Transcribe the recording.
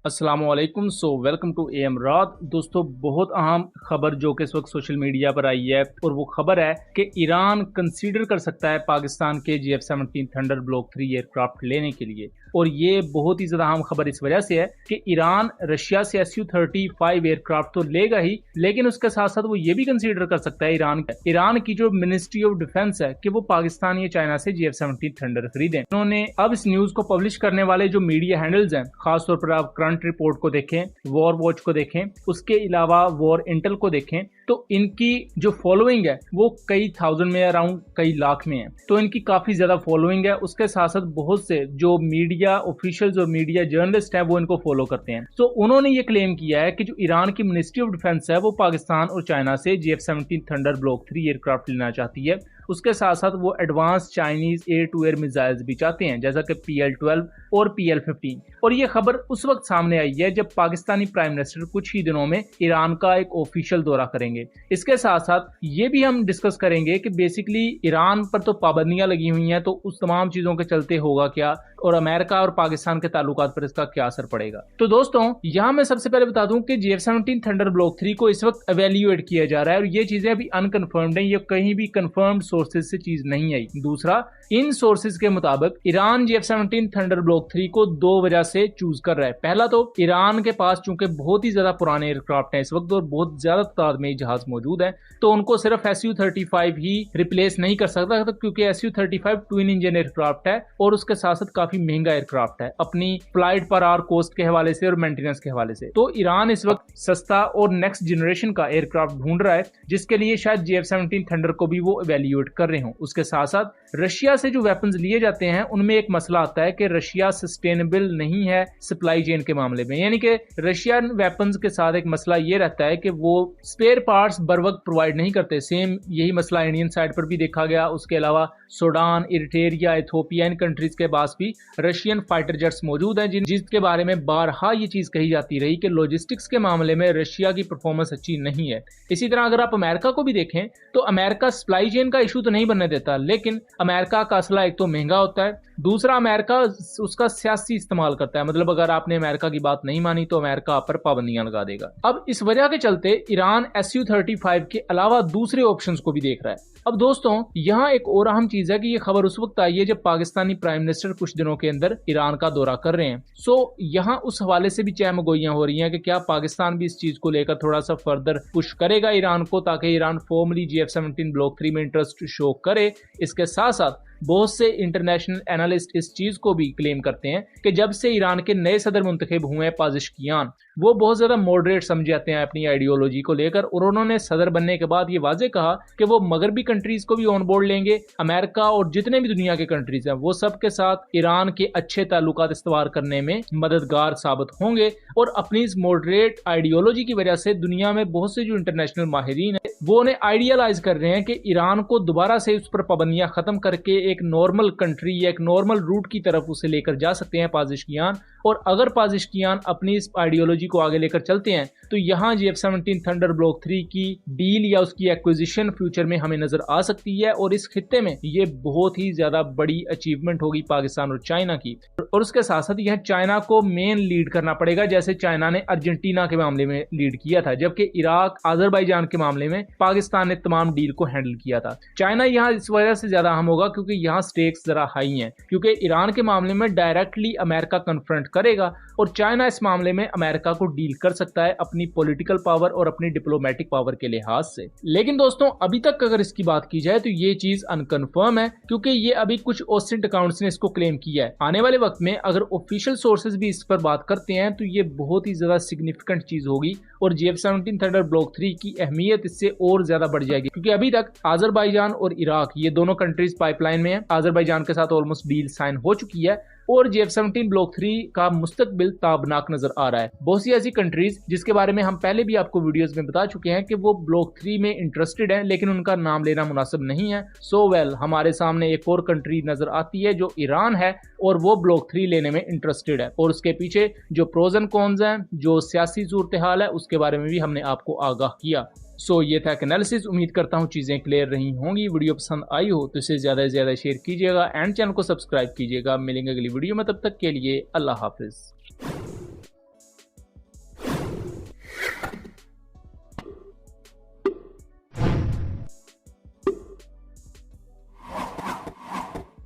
अस्सलामुअलैकुम। Welcome to M रात। दोस्तों, बहुत अहम खबर जो कि इस वक्त सोशल मीडिया पर आई है और वो खबर है कि ईरान कंसीडर कर सकता है पाकिस्तान के GF-17 थंडर ब्लॉक 3 एयरक्राफ्ट लेने के लिए। और ये बहुत ही ज़्यादा अहम खबर इस वजह से है कि ईरान रशिया से Su-35 एयरक्राफ्ट तो लेगा ही, लेकिन उसके साथ साथ वो ये भी कंसीडर कर सकता है ईरान की जो मिनिस्ट्री ऑफ डिफेंस है कि वो पाकिस्तान या चाइना से GF-17 थंडर खरीदें। उन्होंने अब इस न्यूज को पब्लिश करने वाले जो मीडिया हैंडल्स हैं, खासतौर पर आप करंट रिपोर्ट को देखें, वॉर वॉच को देखें, उसके अलावा वॉर इंटेल को देखें, तो इनकी जो फॉलोइंग है वो कई थाउजेंड में, अराउंड कई लाख में है। तो इनकी काफी ज्यादा फॉलोइंग है। उसके साथ साथ बहुत से जो मीडिया ऑफिशियल्स और मीडिया जर्नलिस्ट हैं वो इनको फॉलो करते हैं। तो उन्होंने ये क्लेम किया है कि जो ईरान की मिनिस्ट्री ऑफ डिफेंस है वो पाकिस्तान और चाइना से GF-17 थंडर ब्लॉक 3 एयरक्राफ्ट लेना चाहती है। उसके साथ साथ वो advance Chinese air to air missiles भी चाहते हैं, जैसा कि PL-12 और PL-15। और ये खबर उस वक्त सामने आई है जब पाकिस्तानी प्राइम मिनिस्टर कुछ ही दिनों में ईरान का एक ऑफिशियल दौरा करेंगे। इसके साथ साथ ये भी हम डिस्कस करेंगे कि बेसिकली ईरान पर तो पाबंदियां लगी हुई हैं, तो उस तमाम चीजों के चलते होगा क्या और अमेरिका और पाकिस्तान के ताल्लुकात पर इसका क्या असर पड़ेगा। तो दोस्तों, यहाँ मैं सबसे पहले बता दूं कि GF-17 थंडर ब्लॉक 3 को इस वक्त एवेल्युएट किया जा रहा है और ये चीजें अभी अनकन्फर्म्ड हैं, ये कहीं भी कंफर्म्ड सोर्सेज से चीज नहीं आई। दूसरा, इन सोर्सेज के मुताबिक ईरान GF-17 थंडर ब्लॉक 3 को दो वजह से चूज कर रहा है। पहला तो ईरान के पास चूंकि बहुत ही ज्यादा पुराने एयरक्राफ्ट हैं इस वक्त और बहुत ज्यादा तादाद में जहाज मौजूद है, तो उनको सिर्फ Su-35 ही रिप्लेस नहीं कर सकता, तो क्योंकि Su-35 ट्विन इंजन एयरक्राफ्ट है और उसके साथ साथ काफी महंगा एयरक्राफ्ट है अपनी फ्लाइट पर आर कॉस्ट के हवाले से और मेंटेनेंस के हवाले से। तो ईरान इस वक्त सस्ता और नेक्स्ट जनरेशन का एयरक्राफ्ट ढूंढ रहा है, जिसके लिए शायद GF-17 थंडर को भी वो इवेल्युएट कर रहे हों। उसके साथ साथ रशिया से जो वेपन्स लिए जाते हैं उनमें एक मसला आता है कि रशिया सस्टेनेबल नहीं है सप्लाई चेन के मामले में, यानी कि रशियन वेपन्स के साथ एक मसला ये रहता है कि वो स्पेयर पार्ट्स बर वक्त प्रोवाइड नहीं करते। सेम यही मसला इंडियन साइड पर भी देखा गया। उसके अलावा सूडान, इरिट्रिया, इथोपिया, इन कंट्रीज के पास भी रशियन फाइटर जेट्स मौजूद हैं, जिसके बारे में बारहा ये चीज कही जाती रही कि लॉजिस्टिक्स के मामले में रशिया की परफॉर्मेंस अच्छी नहीं है। इसी तरह अगर आप अमेरिका को भी देखें तो अमेरिका सप्लाई चेन का इशू तो नहीं बनने देता, लेकिन अमेरिका का असला एक तो महंगा होता है, दूसरा अमेरिका उसका सियासी इस्तेमाल करता है। मतलब अगर आपने अमेरिका की बात नहीं मानी तो अमेरिका आप पर पाबंदियां लगा देगा। अब इस वजह के चलते ईरान Su-35 के अलावा दूसरे ऑप्शंस को भी देख रहा है। अब दोस्तों, यहाँ एक और अहम चीज है कि ये खबर उस वक्त आई है जब पाकिस्तानी प्राइम मिनिस्टर कुछ दिनों के अंदर ईरान का दौरा कर रहे हैं। यहाँ उस हवाले से भी चहमगोइयां हो रही हैं कि क्या पाकिस्तान भी इस चीज को लेकर थोड़ा सा फर्दर पुश करेगा ईरान को, ताकि ईरान फॉर्मली GF-17 ब्लॉक 3 में इंटरेस्ट शो करे। इसके साथ साथ बहुत से इंटरनेशनल एनालिस्ट इस चीज को भी क्लेम करते हैं कि जब से ईरान के नए सदर मुंतखब हुए हैं पाजिशकियान, वो बहुत ज्यादा मॉडरेट समझे जाते हैं अपनी आइडियोलॉजी को लेकर, और उन्होंने सदर बनने के बाद ये वाजे कहा कि वो मगरबी कंट्रीज को भी ऑन बोर्ड लेंगे। अमेरिका और जितने भी दुनिया के कंट्रीज हैं वो सब के साथ ईरान के अच्छे ताल्लुकात इस्तवार करने में मददगार साबित होंगे, और अपनी इस मॉडरेट आइडियोलॉजी की वजह से दुनिया में बहुत से जो इंटरनेशनल माहिरीन है वो उन्हें आइडियलाइज कर रहे हैं कि ईरान को दोबारा से उस पर पाबंदियां खत्म करके एक नॉर्मल कंट्री या एक नॉर्मल रूट की तरफ उसे लेकर जा सकते हैं पाजिशकियान। और अगर पाजिशकियान अपनी इस आइडियोलॉजी को आगे लेकर चलते हैं तो यहाँ GF-17 थंडर ब्लॉक 3 की डील या उसकी एक्विजिशन फ्यूचर में हमें नजर आ सकती है, और इस खित्ते में ये बहुत ही ज्यादा बड़ी अचीवमेंट होगी पाकिस्तान और चाइना की। और उसके साथ साथ यह चाइना को मेन लीड करना पड़ेगा, जैसे चाइना ने अर्जेंटीना के मामले में लीड किया था, जबकि इराक, अजरबैजान के मामले में पाकिस्तान ने तमाम डील को हैंडल किया था। चाइना यहाँ इस वजह से ज्यादा अहम होगा क्योंकि यहाँ स्टेक्स जरा हाई हैं, क्योंकि ईरान के मामले में डायरेक्टली अमेरिका कन्फ्रंट करेगा और चाइना इस मामले में अमेरिका को डील कर सकता है अपनी पॉलिटिकल पावर और अपनी डिप्लोमेटिक पावर के लिहाज से। लेकिन दोस्तों, अभी तक अगर इसकी बात की जाए तो ये चीज अनकन्फर्म है, क्योंकि ये अभी कुछ ओसेंट अकाउंट्स ने इसको क्लेम किया है। आने वाले वक्त में अगर ऑफिशियल सोर्सेज भी इस पर बात करते हैं तो ये बहुत ही ज्यादा सिग्निफिकेंट चीज होगी और GF-17 थंडर ब्लॉक 3 की अहमियत इससे और ज्यादा बढ़ जाएगी, क्योंकि अभी तक अजरबैजान और इराक ये दोनों कंट्रीज पाइपलाइन में है। अजरबैजान के साथ ऑलमोस्ट डील साइन हो चुकी है और GF-17 ब्लॉक 3 का मुस्तकबिल ताबनाक नजर आ रहा है। बहुत सी ऐसी कंट्रीज जिसके बारे में हम पहले भी आपको वीडियोस में बता चुके हैं कि वो ब्लॉक 3 में इंटरेस्टेड है, लेकिन उनका नाम लेना मुनासिब नहीं है। हमारे सामने एक और कंट्री नजर आती है जो ईरान है, और वो ब्लॉक 3 लेने में इंटरेस्टेड है, और उसके पीछे जो प्रोज एंड कॉन्स हैं, जो सियासी सूरत हाल है, उसके बारे में भी हमने आपको आगाह किया। ये था एनालिसिस। उम्मीद करता हूँ चीजें क्लियर रही होंगी। वीडियो पसंद आई हो तो इसे ज्यादा से ज्यादा शेयर कीजिएगा एंड चैनल को सब्सक्राइब कीजिएगा। मिलेंगे अगली वीडियो में, तब तक के लिए अल्लाह हाफिज।